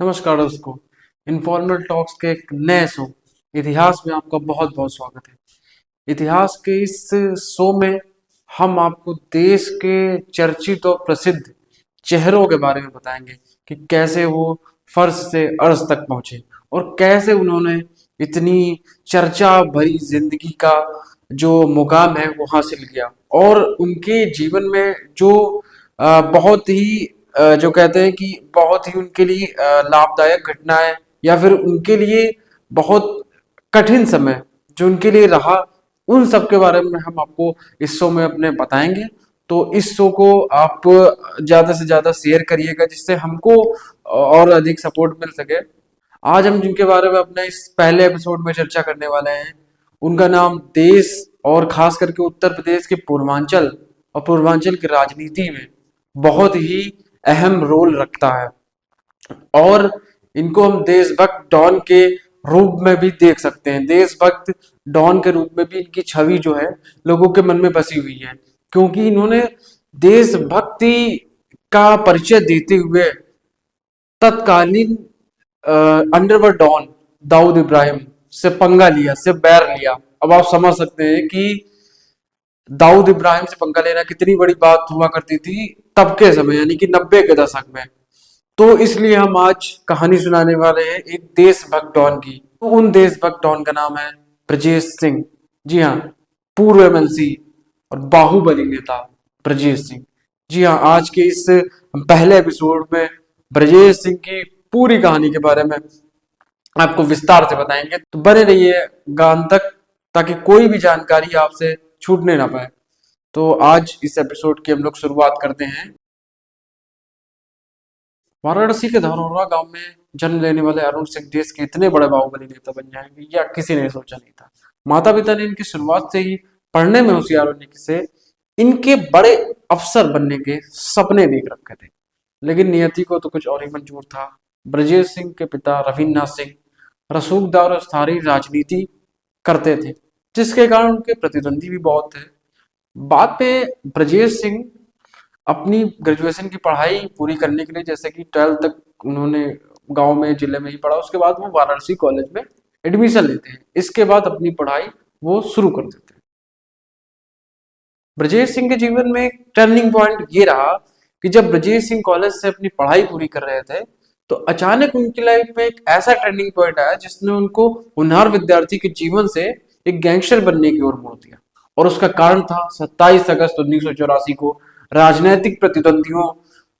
नमस्कार दोस्तों। Informal talks के एक नए शो इतिहास में आपका बहुत बहुत स्वागत है। इतिहास के इस शो में हम आपको देश के चर्चित और प्रसिद्ध चेहरों के बारे में बताएंगे कि कैसे वो फर्श से अर्श तक पहुंचे और कैसे उन्होंने इतनी चर्चा भरी जिंदगी का जो मुकाम है वो हासिल किया और उनके जीवन में जो बहुत ही जो कहते हैं कि बहुत ही उनके लिए लाभदायक घटनाएं या फिर उनके लिए बहुत कठिन समय जो उनके लिए रहा, उन सब के बारे में हम आपको इस शो में अपने बताएंगे। तो इस शो को आप ज्यादा से ज्यादा शेयर करिएगा जिससे हमको और अधिक सपोर्ट मिल सके। आज हम जिनके बारे में अपने इस पहले एपिसोड में चर्चा करने वाले हैं उनका नाम देश और खास करके उत्तर प्रदेश के पूर्वांचल और पूर्वांचल की राजनीति में बहुत ही अहम रोल रखता है और इनको हम देशभक्त डॉन के रूप में भी देख सकते हैं। देशभक्त डॉन के रूप में भी इनकी छवि जो है लोगों के मन में बसी हुई है, क्योंकि इन्होंने देशभक्ति का परिचय देते हुए तत्कालीन अंडरवर्ल्ड डॉन दाऊद इब्राहिम से पंगा लिया, से बैर लिया। अब आप समझ सकते हैं कि दाऊद इब्राहिम से पंगा लेना कितनी बड़ी बात हुआ करती थी तब के समय, यानी कि 90 के दशक में। तो इसलिए हम आज कहानी सुनाने वाले हैं एक देशभक्त डॉन की। तो उन देशभक्त डॉन का नाम है ब्रजेश सिंह। जी हाँ, पूर्व एमएलसी और बाहुबली नेता ब्रजेश सिंह। जी हाँ, आज के इस पहले एपिसोड में ब्रजेश सिंह की पूरी कहानी के बारे में आपको विस्तार से बताएंगे, तो बने रहिए गान तक ताकि कोई भी जानकारी आपसे छूटने ना पाए। तो आज इस एपिसोड की हम लोग शुरुआत करते हैं। वाराणसी के धरौरा गांव में जन्म लेने वाले अरुण सिंह देश के इतने बड़े बाहुबली नेता बन जाएंगे या किसी ने सोचा नहीं था। माता पिता ने इनकी शुरुआत से ही पढ़ने में होशियार होने से इनके बड़े अफसर बनने के सपने देख रखे थे, लेकिन नियति को तो कुछ और ही मंजूर था। ब्रजेश सिंह के पिता रविन्द्रनाथ सिंह रसूखदार और स्थानीय राजनीति करते थे, जिसके कारण उनके प्रतिद्वंदी भी बहुत थे। बाद में ब्रजेश सिंह अपनी ग्रेजुएशन की पढ़ाई पूरी करने के लिए, जैसे कि 12th तक उन्होंने गांव में जिले में ही पढ़ा, उसके बाद वो वाराणसी कॉलेज में एडमिशन लेते हैं। इसके बाद अपनी पढ़ाई वो शुरू कर देते हैं। ब्रजेश सिंह के जीवन में एक टर्निंग पॉइंट ये रहा कि जब ब्रजेश सिंह कॉलेज से अपनी पढ़ाई पूरी कर रहे थे तो अचानक उनकी लाइफ में एक ऐसा टर्निंग पॉइंट आया जिसने उनको होनहार विद्यार्थी के जीवन से एक गैंगस्टर बनने की ओर मोड़ दिया। और उसका कारण था 27 अगस्त 1984 को राजनैतिक प्रतिद्वंदियों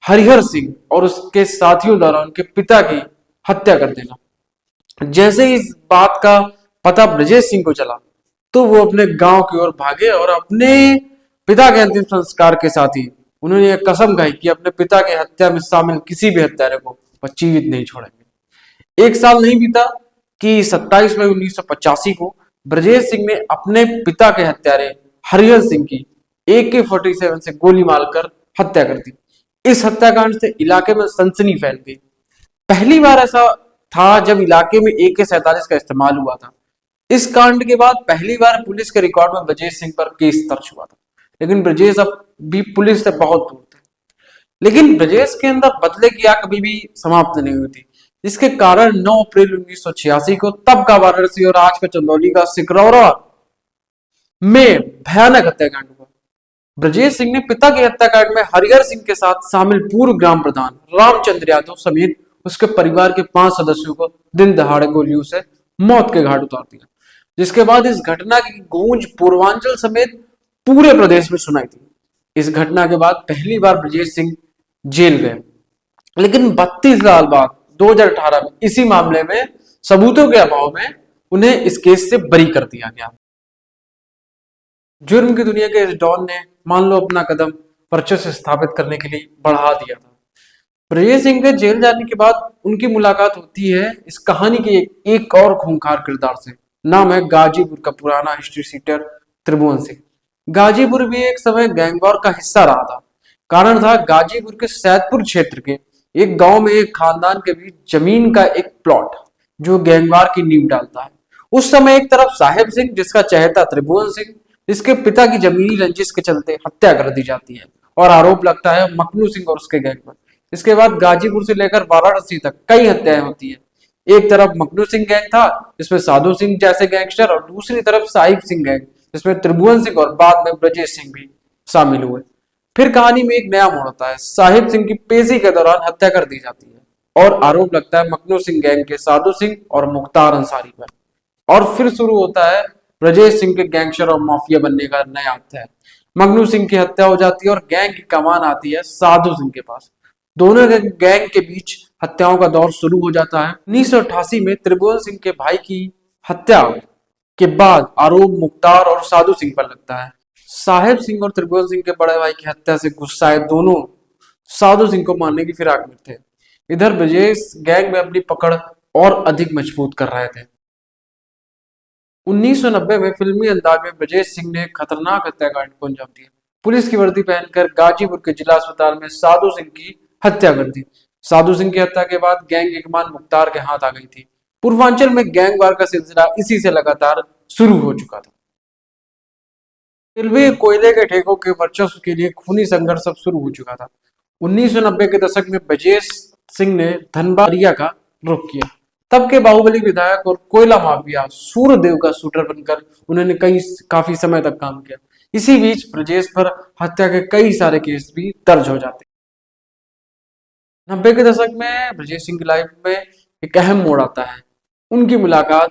हरिहर सिंह और उसके साथियों द्वारा उनके पिता की हत्या कर देना। जैसे ही इस बात का पता ब्रजेश सिंह को चला तो वो अपने गांव की ओर भागे और अपने पिता के अंतिम संस्कार के साथ ही उन्होंने एक कसम खाई कि अपने पिता की हत्या में शामिल किसी भी हत्यारे को वो जीवित नहीं छोड़ेंगे। एक साल नहीं बीता कि 27 मई 1985 को ब्रजेश सिंह ने अपने पिता के हत्यारे हरिहर सिंह की AK-47 से गोली मारकर हत्या कर दी। इस हत्याकांड से इलाके में सनसनी फैल गई। पहली बार ऐसा था जब इलाके में AK-47 का इस्तेमाल हुआ था। इस कांड के बाद पहली बार पुलिस के रिकॉर्ड में ब्रजेश सिंह पर केस दर्ज हुआ था, लेकिन ब्रजेश अब भी पुलिस से बहुत दूर थे। लेकिन ब्रजेश के अंदर बदले की आग कभी भी समाप्त नहीं हुई थी, जिसके कारण 9 अप्रैल 1986 को तब का वाराणसी और आज का चंदौली का सिकरौरा में भयानक हत्याकांड हुआ। ब्रजेश सिंह ने पिता के हत्याकांड में हरिहर सिंह के साथ शामिल पूर्व ग्राम प्रधान रामचंद्र यादव समेत उसके परिवार के 5 सदस्यों को दिन दहाड़े गोलियों से मौत के घाट उतार दिया, जिसके बाद इस घटना की गूंज पूर्वांचल समेत पूरे प्रदेश में सुनाई थी। इस घटना के बाद पहली बार ब्रजेश सिंह जेल गए, लेकिन 32 साल बाद 2018 में इसी मामले में सबूतों के अभाव में उन्हें इस केस से बरी कर दिया गया। जुर्म की दुनिया के इस डॉन ने मान लो अपना कदम वर्चस्व स्थापित करने के लिए बढ़ा दिया था। ब्रजेश सिंह के जेल जाने के बाद उनकी मुलाकात होती है इस कहानी के एक और खूंखार किरदार से। नाम है गाजीपुर का पुराना हिस्ट्री सीटर त्रिभुवन सिंह। गाजीपुर भी एक समय गैंगवॉर का हिस्सा रहा था। कारण था गाजीपुर के सैदपुर क्षेत्र के एक गांव में एक खानदान के बीच जमीन का एक प्लॉट जो गैंगवार की नींव डालता है। उस समय एक तरफ साहेब सिंह जिसका चहेता त्रिभुवन सिंह, जिसके पिता की जमीनी रंजिश के चलते हत्या कर दी जाती है और आरोप लगता है मखनू सिंह और उसके गैंग पर। इसके बाद गाजीपुर से लेकर वाराणसी तक कई हत्याएं होती है। एक तरफ मखनू सिंह गैंग था जिसमें साधु सिंह जैसे गैंगस्टर, और दूसरी तरफ साहिब सिंह गैंग जिसमें त्रिभुवन सिंह और बाद में ब्रजेश सिंह भी शामिल हुए। फिर कहानी में एक नया मोड़ होता है। साहिब सिंह की पेशी के दौरान हत्या कर दी जाती है और आरोप लगता है मखनू सिंह गैंग के साधु सिंह और मुख्तार अंसारी पर। और फिर शुरू होता है ब्रजेश सिंह के गैंगस्टर और माफिया बनने का नया अध्याय। मखनू सिंह की हत्या हो जाती है और गैंग की कमान आती है साधु सिंह के पास। दोनों गैंग के बीच हत्याओं का दौर शुरू हो जाता है। 1988 में त्रिभुवन सिंह के भाई की हत्या के बाद आरोप मुख्तार और साधु सिंह पर लगता है। साहेब सिंह और त्रिभुवन सिंह के बड़े भाई की हत्या से गुस्साए दोनों साधु सिंह को मारने की फिराक में थे। इधर ब्रजेश गैंग में अपनी पकड़ और अधिक मजबूत कर रहे थे। 1990 में फिल्मी अंदाज में ब्रजेश सिंह ने खतरनाक हत्याकांड को अंजाम दिया। पुलिस की वर्दी पहनकर गाजीपुर के जिला अस्पताल में साधु सिंह की हत्या कर दी। साधु सिंह की हत्या के बाद गैंग की कमान मुख्तार के हाथ आ गई थी। पूर्वांचल में गैंगवार का सिलसिला इसी से लगातार शुरू हो चुका था। रेलवे कोयले के ठेकों के वर्चस्व के लिए खूनी संघर्ष अब शुरू हो चुका था। 1990 के दशक में ब्रजेश सिंह ने धनबाद का रुख किया। तब के बाहुबली विधायक और कोयला माफिया सूर्यदेव का शूटर बनकर उन्होंने काफी समय तक काम किया। इसी बीच ब्रजेश पर हत्या के कई सारे केस भी दर्ज हो जाते। 90 के दशक में ब्रजेश सिंह की लाइफ में एक अहम मोड़ आता है। उनकी मुलाकात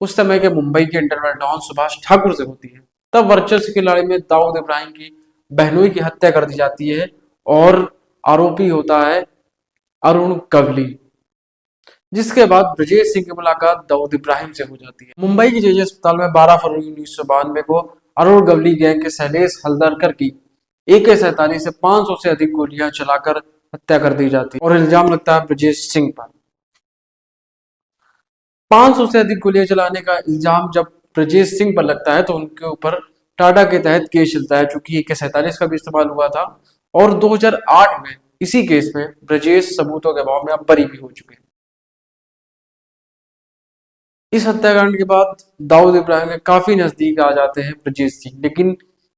उस समय के मुंबई के अंडरवर्ल्ड डॉन सुभाष ठाकुर से होती है। तब वर्चस्व की लड़ाई में दाऊद इब्राहिम की बहनोई की हत्या कर दी जाती है और आरोपी होता है अरुण गवली। जिसके बाद ब्रजेश सिंह की मुलाकात दाऊद इब्राहिम से हो जाती है। मुंबई के जेजे अस्पताल में 12 फरवरी 1992 को अरुण गवली गैंग के शैलेश हल्दरकर की AK-47 से 500 से अधिक गोलियां चलाकर हत्या कर दी जाती है और इल्जाम लगता है ब्रजेश सिंह पर। 500 से अधिक गोलियां चलाने का इल्जाम जब ब्रजेश सिंह पर लगता है तो उनके ऊपर टाटा के तहत केस चलता है, चूंकि AK-47 का भी इस्तेमाल हुआ था। और 2008 में इसी केस में ब्रजेश सबूतों के अभाव में अब बरी भी हो चुके हैं। इस हत्याकांड के बाद दाऊद इब्राहिम के काफी नजदीक आ जाते हैं ब्रजेश सिंह, लेकिन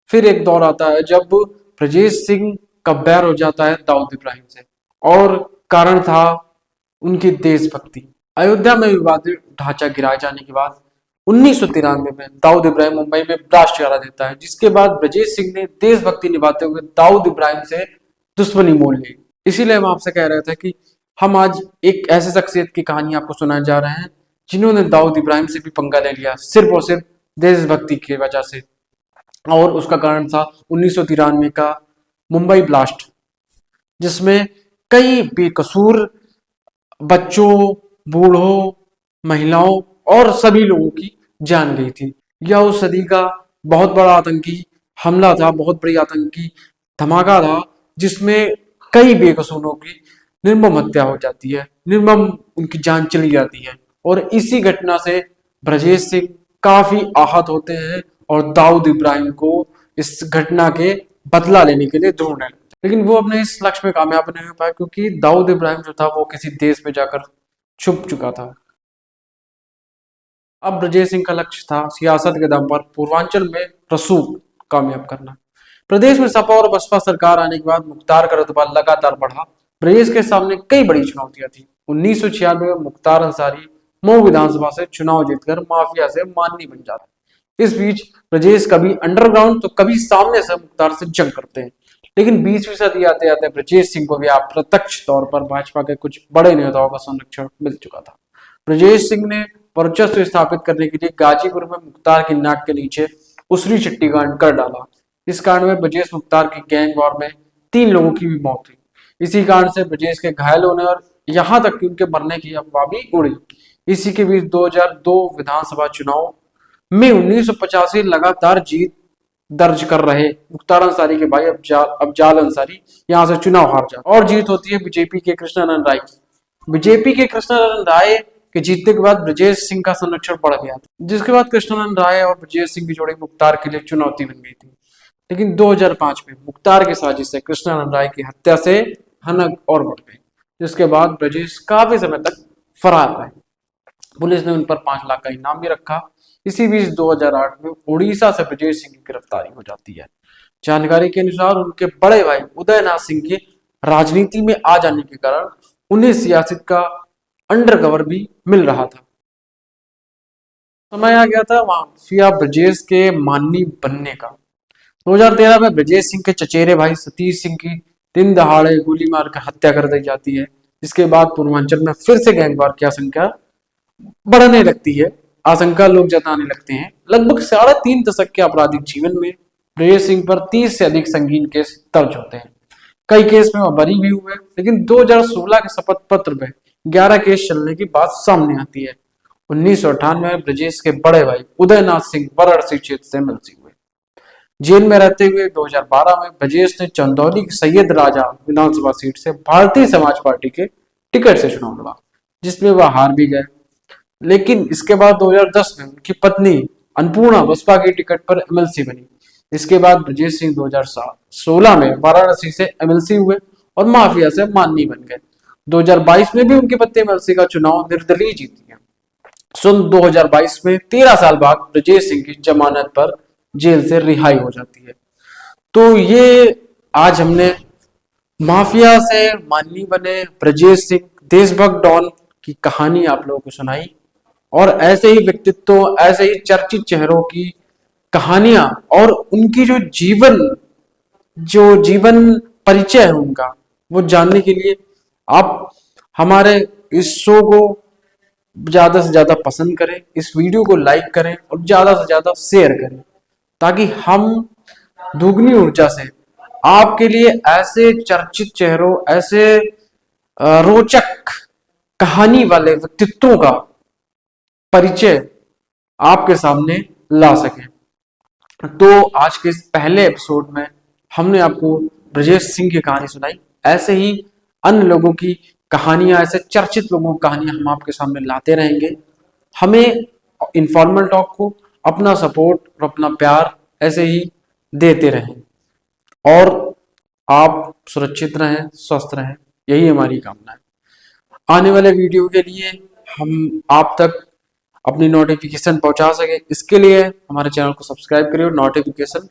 फिर एक दौर आता है जब ब्रजेश सिंह का बैर हो जाता है दाऊद इब्राहिम से, और कारण था उनकी देशभक्ति। अयोध्या में विवादित ढांचा गिराए जाने के बाद 1993 में दाऊद इब्राहिम मुंबई में ब्लास्ट करा देता है, जिसके बाद ब्रजेश सिंह ने देशभक्ति निभाते हुए दाऊद इब्राहिम से दुश्मनी मोल ली। इसीलिए हम आपसे कह रहे थे कि हम आज एक ऐसे शख्सियत की कहानी आपको सुनाने जा रहे हैं जिन्होंने दाऊद इब्राहिम से भी पंगा ले लिया सिर्फ और सिर्फ देशभक्ति की वजह से। और उसका कारण था 1993 का मुंबई ब्लास्ट, जिसमें कई बेकसूर बच्चों, बूढ़ों, महिलाओं और सभी लोगों की जान गई थी। यह उस सदी का बहुत बड़ा आतंकी हमला था, बहुत बड़ी आतंकी धमाका था, जिसमें कई बेकसूरों की निर्मम हत्या हो जाती है, निर्मम उनकी जान चली जाती है। और इसी घटना से ब्रजेश सिंह काफी आहत होते हैं और दाऊद इब्राहिम को इस घटना के बदला लेने के लिए ढूंढने लगते हैं। लेकिन वो अपने इस लक्ष्य में कामयाब नहीं हो पाए, क्योंकि दाऊद इब्राहिम जो था वो किसी देश में जाकर छुप चुका था। अब ब्रजेश सिंह का लक्ष्य था सियासत के दम पर पूर्वांचल में रसूख कामयाब करना। प्रदेश में सपा और बसपा सरकार आने के बाद मुख्तार का रुतबा लगातार बढ़ा। ब्रजेश के सामने कई बड़ी चुनौतियां थी। 1996 में मुख्तार अंसारी मऊ विधानसभा से चुनाव जीतकर माफिया से माननी बन जाता है। इस बीच ब्रजेश कभी अंडरग्राउंड तो कभी सामने से मुख्तार से जंग करते हैं। लेकिन 20वीं सदी आते आते ब्रजेश सिंह को भी अप्रत्यक्ष तौर पर भाजपा के कुछ बड़े नेताओं का संरक्षण मिल चुका था। ब्रजेश सिंह ने वर्चस्व स्थापित करने के लिए गाजीपुर में मुख्तार की नाक के नीचे उसरी चिट्ठी कांड कर डाला। इस कांड में ब्रजेश मुख्तार की गैंग वॉर में 3 लोगों की भी मौत हुई। इसी कांड से ब्रजेश के घायल होने और यहाँ तक कि उनके मरने की अफवाह भी उड़ी। इसी के बीच 2002 विधानसभा चुनाव में 1985 लगातार जीत दर्ज कर रहे मुख्तार अंसारी के भाई अफजाल अंसारी यहाँ से चुनाव हार जाते और जीत होती है बीजेपी के कृष्णानंद राय की। बीजेपी के कृष्णानंद राय के जीतने के बाद ब्रजेश सिंह का संरक्षण बढ़ गया था, जिसके बाद कृष्णानंद राय और ब्रजेश सिंह की जोड़ी मुख्तार के लिए चुनौती बन गई थी। लेकिन 2005 में मुख्तार की साजिश से कृष्णानंद राय की हत्या से हनक और बढ़ गई, जिसके बाद ब्रजेश काफी समय तक फरार रहे। पुलिस ने उन पर 5 लाख का इनाम भी रखा। इसी बीच 2008 में उड़ीसा से ब्रजेश सिंह की गिरफ्तारी हो जाती है। जानकारी के अनुसार उनके बड़े भाई उदयनाथ सिंह की राजनीति में आ जाने के कारण उन्हें सियासत का अंडरकवर भी मिल रहा था। समय आ गया था माफिया ब्रजेश के माननी बनने का। 2013 में ब्रजेश सिंह के चचेरे भाई सतीश सिंह की दिन दहाड़े गोली मारकर हत्या कर दी जाती है, जिसके बाद पूर्वांचल में फिर से गैंगवार की आशंका बढ़ने लगती है, आशंका लोग जताने लगते हैं। लगभग 3.5 दशक के आपराधिक जीवन में ब्रजेश सिंह पर 30 से अधिक संगीन केस दर्ज होते हैं। कई केस में वह बरी भी हुए, लेकिन 2016 के शपथ पत्र में 11 केस चलने की बात सामने आती है। 1998 में ब्रजेश के बड़े भाई उदयनाथ सिंह वाराणसी क्षेत्र से एमएलसी हुए। जेल में रहते हुए 2012 में ब्रजेश ने चंदौली की सैयद राजा विधानसभा सीट से भारतीय समाज पार्टी के टिकट से चुनाव लड़ा, जिसमें वह हार भी गए। लेकिन इसके बाद 2010 में उनकी पत्नी अन्नपूर्णा बसपा की टिकट पर एमएलसी बनी। इसके बाद ब्रजेश सिंह 2016 में वाराणसी से एमएलसी हुए और माफिया से माननी बन गए। 2022 में भी उनकी पत्नी एमएलसी का चुनाव निर्दलीय जीती है। सन 2022 में 13 साल बाद ब्रजेश सिंह की जमानत पर जेल से रिहाई हो जाती है। तो ये आज हमने माफिया से माननी बने ब्रजेश सिंह देशभक्त डॉन की कहानी आप लोगों को सुनाई, और ऐसे ही व्यक्तित्व, ऐसे ही चर्चित चेहरों की कहानियां और उनकी जो जीवन परिचय है उनका, वो जानने के लिए आप हमारे इस शो को ज्यादा से ज्यादा पसंद करें, इस वीडियो को लाइक करें और ज्यादा से ज्यादा शेयर करें, ताकि हम दुगनी ऊर्जा से आपके लिए ऐसे चर्चित चेहरों, ऐसे रोचक कहानी वाले व्यक्तित्वों का परिचय आपके सामने ला सके। तो आज के इस पहले एपिसोड में हमने आपको ब्रजेश सिंह की कहानी सुनाई। ऐसे ही अन्य लोगों की कहानियां, ऐसे चर्चित लोगों की कहानियां हम आपके सामने लाते रहेंगे। हमें इनफॉर्मल टॉक को अपना सपोर्ट और अपना प्यार ऐसे ही देते रहें, और आप सुरक्षित रहें, स्वस्थ रहें, यही हमारी कामना है। आने वाले वीडियो के लिए हम आप तक अपनी नोटिफिकेशन पहुंचा सके, इसके लिए हमारे चैनल को सब्सक्राइब करिए और नोटिफिकेशन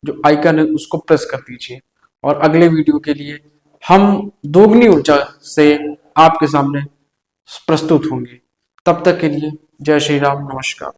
जो आइकन है उसको प्रेस कर दीजिए। और अगले वीडियो के लिए हम दोगुनी ऊर्जा से आपके सामने प्रस्तुत होंगे। तब तक के लिए जय श्री राम, नमस्कार।